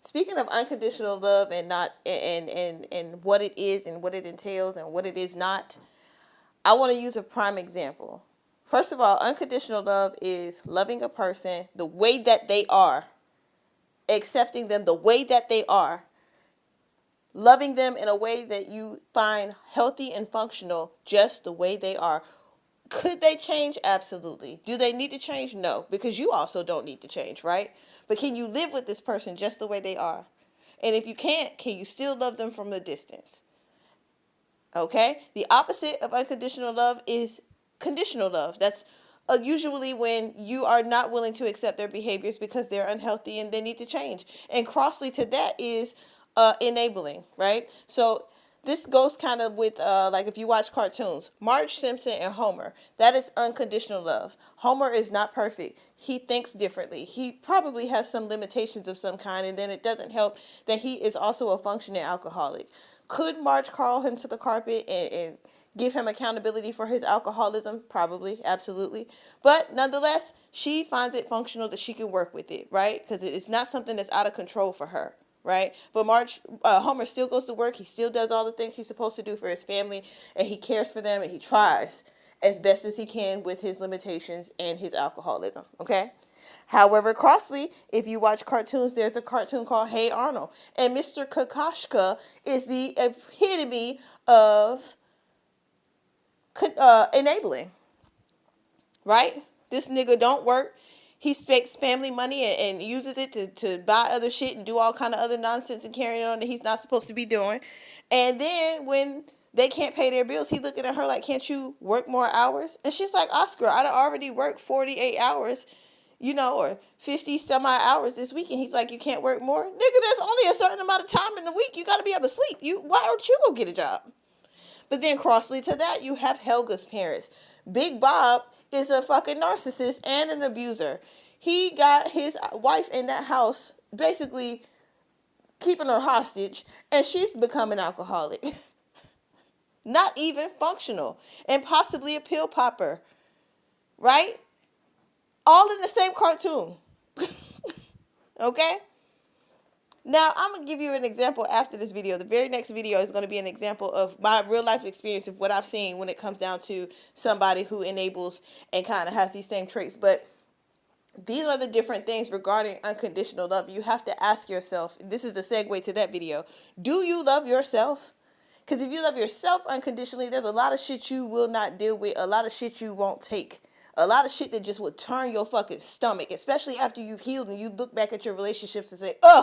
Speaking of unconditional love and not and what it is and what it entails and what it is not, I want to use a prime example. First of all, unconditional love is loving a person the way that they are, accepting them the way that they are, loving them in a way that you find healthy and functional just the way they are. Could they change? Absolutely. Do they need to change? No, because you also don't need to change, right? But can you live with this person just the way they are? And if you can't, can you still love them from a distance? Okay? The opposite of unconditional love is conditional love. That's usually when you are not willing to accept their behaviors because they're unhealthy and they need to change. And crossly to that is enabling, right? So this goes kind of with like if you watch cartoons, Marge Simpson and Homer. That is unconditional love. Homer is not perfect. He thinks differently. He probably has some limitations of some kind, and then it doesn't help that he is also a functioning alcoholic. Could Marge call him to the carpet and give him accountability for his alcoholism? Probably, absolutely. But nonetheless, she finds it functional that she can work with it, right? Because it's not something that's out of control for her, right? But Homer still goes to work. He still does all the things he's supposed to do for his family, and he cares for them, and he tries as best as he can with his limitations and his alcoholism, okay? However, crossly, if you watch cartoons, there's a cartoon called Hey Arnold. And Mr. Kakashka is the epitome of enabling, right? This nigga don't work. He takes family money and uses it to buy other shit and do all kind of other nonsense and carrying on that he's not supposed to be doing. And then when they can't pay their bills, he looking at her like, can't you work more hours? And she's like, Oscar, I done already worked 48 hours, or 50 some odd hours this week. And he's like, you can't work more? Nigga, there's only a certain amount of time in the week. You got to be able to sleep. Why don't you go get a job? But then crossly to that, you have Helga's parents. Big Bob is a fucking narcissist and an abuser. He got his wife in that house basically keeping her hostage, and she's become an alcoholic. Not even functional, and possibly a pill popper, right? All in the same cartoon. Okay? Now, I'm going to give you an example after this video. The very next video is going to be an example of my real life experience of what I've seen when it comes down to somebody who enables and kind of has these same traits. But these are the different things regarding unconditional love. You have to ask yourself, this is the segue to that video, do you love yourself? Because if you love yourself unconditionally, there's a lot of shit you will not deal with, a lot of shit you won't take. A lot of shit that just would turn your fucking stomach, especially after you've healed and you look back at your relationships and say, ugh,